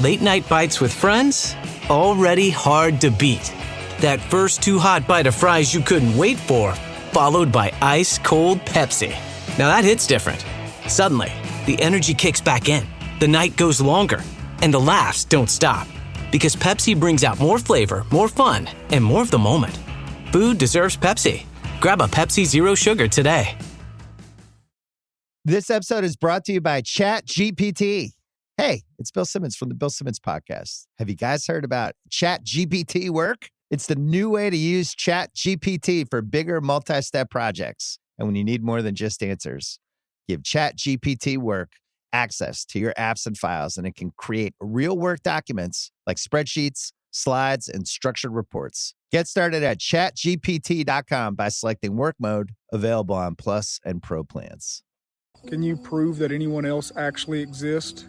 Late night bites with friends? Already hard to beat. That first too hot bite of fries you couldn't wait for, followed by ice cold Pepsi. Now that hits different. Suddenly, the energy kicks back in, the night goes longer, and the laughs don't stop. Because Pepsi brings out more flavor, more fun, and more of the moment. Food deserves Pepsi. Grab a Pepsi Zero Sugar today. This episode is brought to you by ChatGPT. Hey, it's Bill Simmons from the Bill Simmons Podcast. Have you guys heard about ChatGPT work? It's the new way to use ChatGPT for bigger multi-step projects. And when you need more than just answers, give ChatGPT work access to your apps and files, and it can create real work documents like spreadsheets, slides, and structured reports. Get started at chatgpt.com by selecting work mode, available on Plus and Pro plans. Can you prove that anyone else actually exists?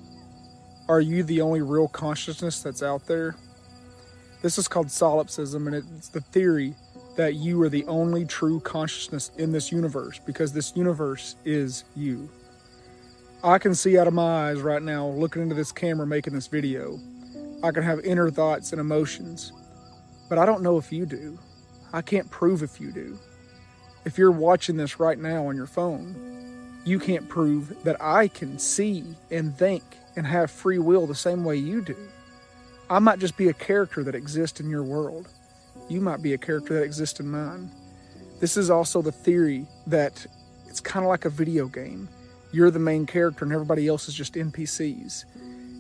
Are you the only real consciousness that's out there? This is called Solipsism, and it's the theory that you are the only true consciousness in this universe, because this universe is you. I can see out of my eyes right now, looking into this camera, making this video. I can have inner thoughts and emotions, but I don't know if you do. I can't prove if you do. If you're watching this right now on your phone, you can't prove that I can see and think and have free will the same way you do. I might just be a character that exists in your world. You might be a character that exists in mine. This is also the theory that it's kind of like a video game. You're the main character and everybody else is just NPCs.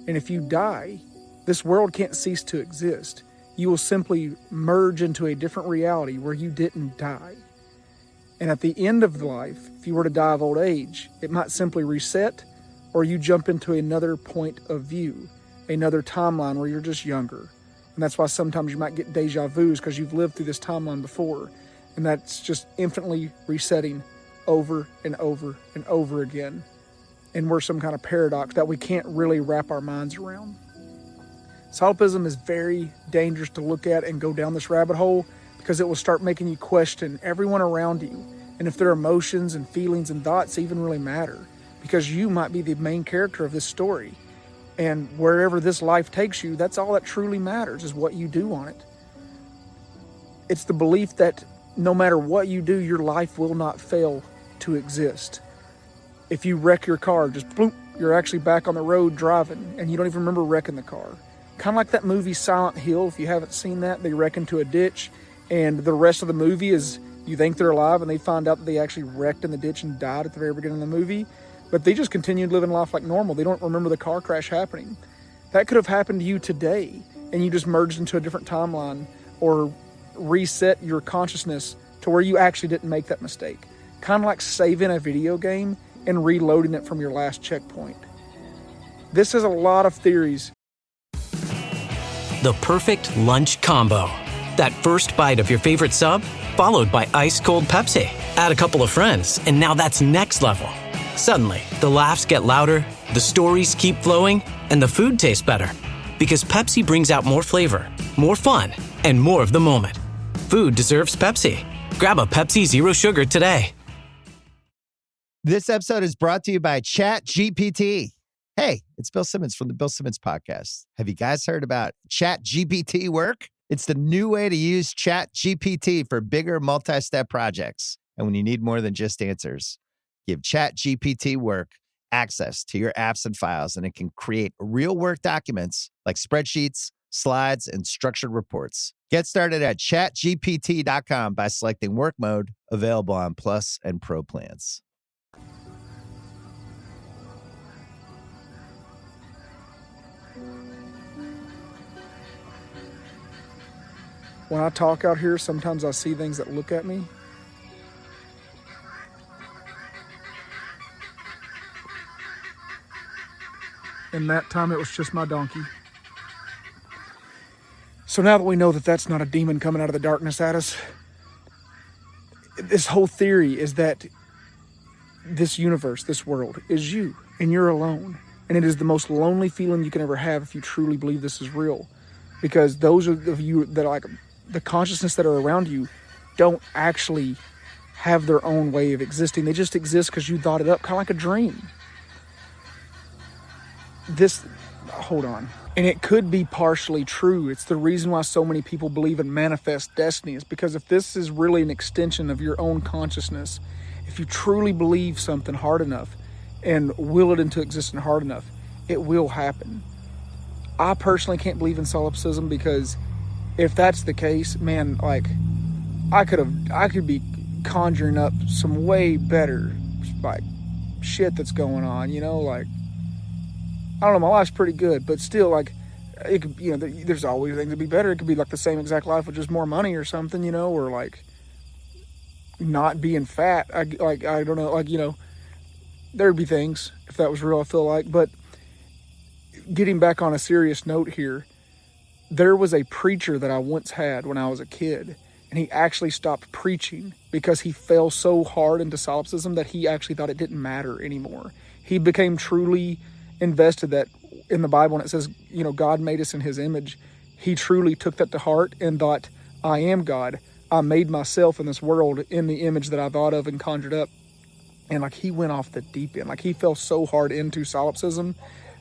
And if you die, this world can't cease to exist. You will simply merge into a different reality where you didn't die. And at the end of life, if you were to die of old age, it might simply reset, or you jump into another point of view, another timeline where you're just younger. And that's why sometimes you might get deja vus, because you've lived through this timeline before. And that's just infinitely resetting over and over and over again. And we're some kind of paradox that we can't really wrap our minds around. Solipsism is very dangerous to look at and go down this rabbit hole, because it will start making you question everyone around you, and if their emotions and feelings and thoughts even really matter, because you might be the main character of this story. And wherever this life takes you, that's all that truly matters, is what you do on it. It's the belief that no matter what you do, your life will not fail to exist. If you wreck your car, just bloop, you're actually back on the road driving, and you don't even remember wrecking the car. Kind of like that movie Silent Hill. If you haven't seen that, they wreck into a ditch, and the rest of the movie is you think they're alive, and they find out that they actually wrecked in the ditch and died at the very beginning of the movie. But they just continued living life like normal. They don't remember the car crash happening. That could have happened to you today, and you just merged into a different timeline or reset your consciousness to where you actually didn't make that mistake. Kind of like saving a video game and reloading it from your last checkpoint. This is a lot of theories. The perfect lunch combo. That first bite of your favorite sub, followed by ice-cold Pepsi. Add a couple of friends, and now that's next level. Suddenly, the laughs get louder, the stories keep flowing, and the food tastes better. Because Pepsi brings out more flavor, more fun, and more of the moment. Food deserves Pepsi. Grab a Pepsi Zero Sugar today. This episode is brought to you by ChatGPT. Hey, it's Bill Simmons from the Bill Simmons Podcast. Have you guys heard about ChatGPT work? It's the new way to use ChatGPT for bigger multi-step projects. And when you need more than just answers, give ChatGPT work access to your apps and files, and it can create real work documents like spreadsheets, slides, and structured reports. Get started at chatgpt.com by selecting work mode, available on Plus and Pro plans. When I talk out here, sometimes I see things that look at me. And that time it was just my donkey. So now that we know that that's not a demon coming out of the darkness at us, this whole theory is that this universe, this world, is you, and you're alone. And it is the most lonely feeling you can ever have if you truly believe this is real. Because those of you that are like the consciousness that are around you don't actually have their own way of existing. They just exist because you thought it up, kind of like a dream. Hold on. And it could be partially true. It's the reason why so many people believe in manifest destiny, is because if this is really an extension of your own consciousness, if you truly believe something hard enough and will it into existence hard enough, it will happen. I personally can't believe in solipsism, because if that's the case, man, like I could be conjuring up some way better like shit that's going on, you know, like I don't know, my life's pretty good, but still, like, it could, you know, there's always things to be better. It could be like the same exact life with just more money or something, you know, or like not being fat. I don't know, like, you know, there'd be things if that was real, I feel like. But getting back on a serious note here, there was a preacher that I once had when I was a kid, and he actually stopped preaching because he fell so hard into solipsism that he actually thought it didn't matter anymore. He became truly invested that in the Bible, and it says, you know, God made us in his image. He truly took that to heart and thought, I am God. I made myself in this world in the image that I thought of and conjured up. And like, he went off the deep end. Like, he fell so hard into solipsism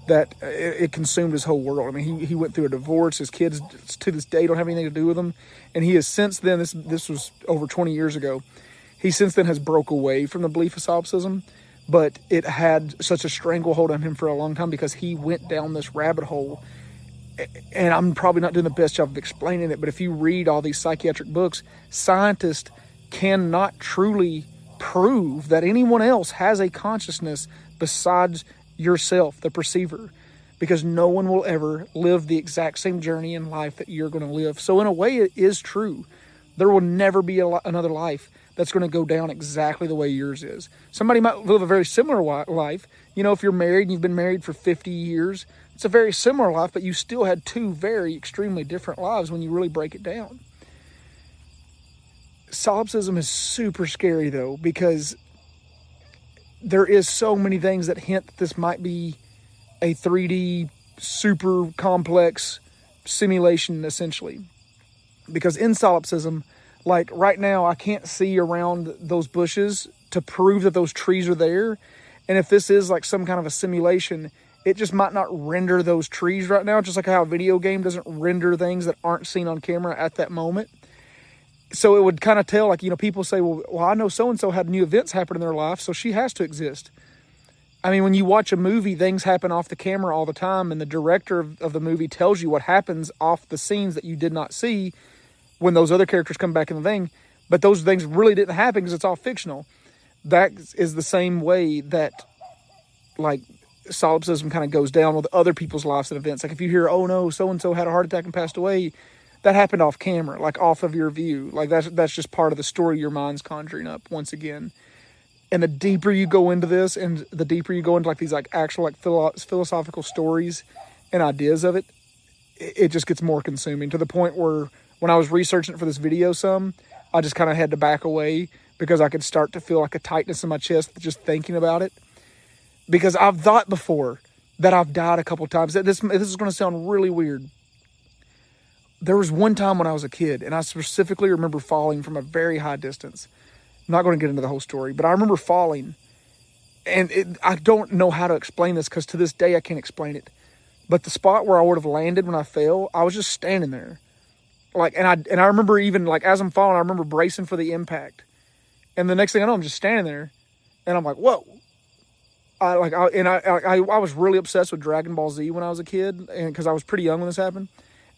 that it consumed his whole world. I mean, he went through a divorce. His kids to this day don't have anything to do with him. And he has since then, this was over 20 years ago, he since then has broke away from the belief of solipsism. But it had such a stranglehold on him for a long time because he went down this rabbit hole. And I'm probably not doing the best job of explaining it, but if you read all these psychiatric books, scientists cannot truly prove that anyone else has a consciousness besides yourself, the perceiver, because no one will ever live the exact same journey in life that you're going to live. So in a way, it is true. There will never be another life that's going to go down exactly the way yours is. Somebody might live a very similar life. You know, if you're married and you've been married for 50 years, it's a very similar life, but you still had two very extremely different lives when you really break it down. Solipsism is super scary, though, because there is so many things that hint that this might be a 3D super complex simulation, essentially. Because in solipsism, like right now, I can't see around those bushes to prove that those trees are there. And if this is like some kind of a simulation, it just might not render those trees right now, just like how a video game doesn't render things that aren't seen on camera at that moment. So it would kind of tell, like, you know, people say, well, I know so-and-so had new events happen in their life, so she has to exist. I mean, when you watch a movie, things happen off the camera all the time, and the director of the movie tells you what happens off the scenes that you did not see when those other characters come back in the thing, but those things really didn't happen because it's all fictional. That is the same way that, like, solipsism kind of goes down with other people's lives and events. Like if you hear, oh no, so-and-so had a heart attack and passed away, that happened off camera, like off of your view. Like that's just part of the story your mind's conjuring up once again. And the deeper you go into this, and the deeper you go into like these like actual like philosophical stories and ideas of it, it just gets more consuming, to the point where when I was researching it for this video I just kind of had to back away because I could start to feel like a tightness in my chest just thinking about it. Because I've thought before that I've died a couple times. This is going to sound really weird. There was one time when I was a kid, and I specifically remember falling from a very high distance. I'm not going to get into the whole story, but I remember falling. And I don't know how to explain this because to this day I can't explain it. But the spot where I would have landed when I fell, I was just standing there. Like, and I remember even like as I'm falling, I remember bracing for the impact. And the next thing I know, I'm just standing there, and I'm like, whoa. I was really obsessed with Dragon Ball Z when I was a kid, and because I was pretty young when this happened.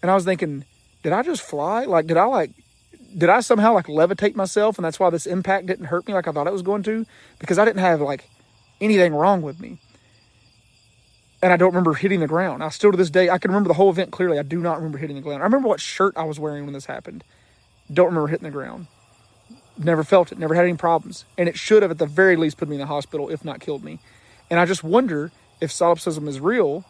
And I was thinking, did I just fly? Like, did I somehow like levitate myself, and that's why this impact didn't hurt me like I thought it was going to? Because I didn't have like anything wrong with me. And I don't remember hitting the ground. I still to this day, I can remember the whole event clearly. I do not remember hitting the ground. I remember what shirt I was wearing when this happened. Don't remember hitting the ground. Never felt it, never had any problems. And it should have at the very least put me in the hospital, if not killed me. And I just wonder if solipsism is real.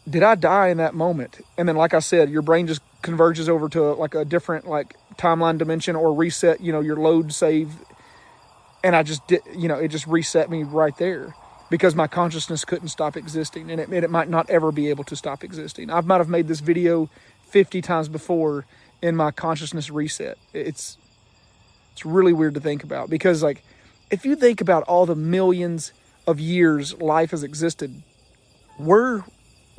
Did I die in that moment? And then, like I said, your brain just converges over to like a different like timeline dimension or reset, you know, your load save. And I just did, you know, it just reset me right there because my consciousness couldn't stop existing, and it might not ever be able to stop existing. I might have made this video 50 times before in my consciousness reset. It's really weird to think about because, like, if you think about all the millions of years life has existed, we're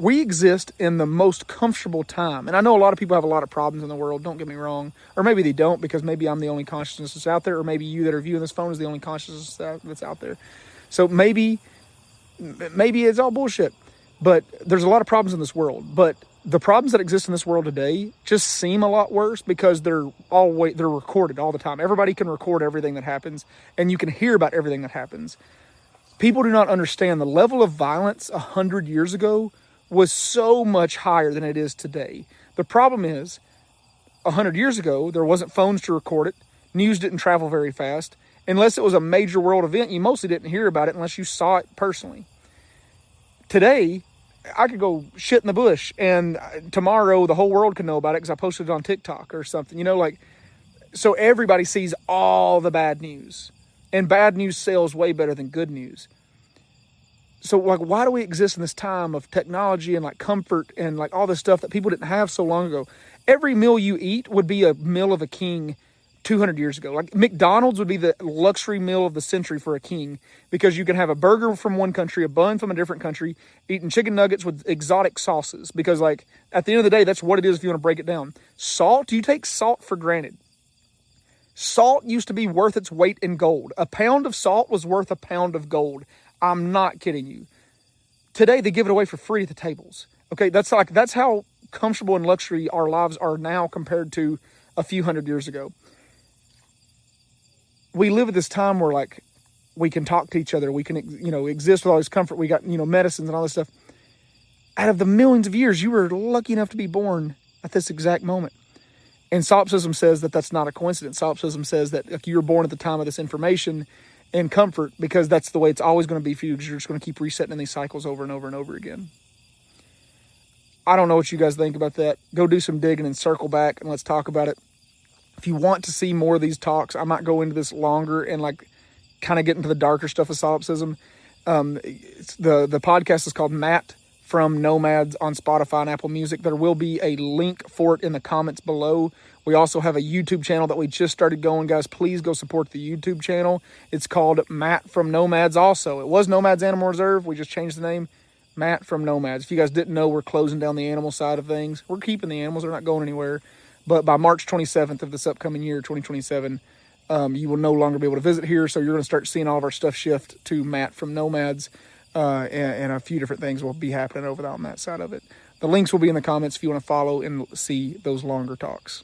we exist in the most comfortable time. And I know a lot of people have a lot of problems in the world, don't get me wrong. Or maybe they don't, because maybe I'm the only consciousness that's out there, or maybe you that are viewing this phone is the only consciousness that's out there. So maybe it's all bullshit. But there's a lot of problems in this world. But the problems that exist in this world today just seem a lot worse because they're recorded all the time. Everybody can record everything that happens, and you can hear about everything that happens. People do not understand the level of violence 100 years ago was so much higher than it is today. The problem is, 100 years ago, there wasn't phones to record it. News didn't travel very fast. Unless it was a major world event, you mostly didn't hear about it unless you saw it personally. Today, I could go shit in the bush, and tomorrow the whole world could know about it because I posted it on TikTok or something. So everybody sees all the bad news. And bad news sells way better than good news. So why do we exist in this time of technology and comfort and all this stuff that people didn't have so long ago? Every meal you eat would be a meal of a king 200 years ago. McDonald's would be the luxury meal of the century for a king, because you can have a burger from one country, a bun from a different country, eating chicken nuggets with exotic sauces. Because at the end of the day, that's what it is if you want to break it down. Salt, you take salt for granted. Salt used to be worth its weight in gold. A pound of salt was worth a pound of gold. I'm not kidding you. Today, they give it away for free at the tables. Okay, that's how comfortable and luxury our lives are now compared to a few hundred years ago. We live at this time where we can talk to each other. We can, exist with all this comfort. We got, medicines and all this stuff. Out of the millions of years, you were lucky enough to be born at this exact moment. And solipsism says that that's not a coincidence. Solipsism says that you were born at the time of this information and comfort, because that's the way it's always going to be for you, because you're just going to keep resetting in these cycles over and over and over again. I don't know what you guys think about that. Go do some digging and circle back and let's talk about it. If you want to see more of these talks, I might go into this longer and kind of get into the darker stuff of solipsism. The podcast is called Matt from Nomads on Spotify and Apple Music. There will be a link for it in the comments below. We also have a YouTube channel that we just started going, guys. Please go support the YouTube channel. It's called Matt from Nomads also. It was Nomads Animal Reserve. We just changed the name. Matt from Nomads. If you guys didn't know, we're closing down the animal side of things. We're keeping the animals. They're not going anywhere. But by March 27th of this upcoming year, 2027, you will no longer be able to visit here. So you're going to start seeing all of our stuff shift to Matt from Nomads. And a few different things will be happening over on that side of it. The links will be in the comments if you want to follow and see those longer talks.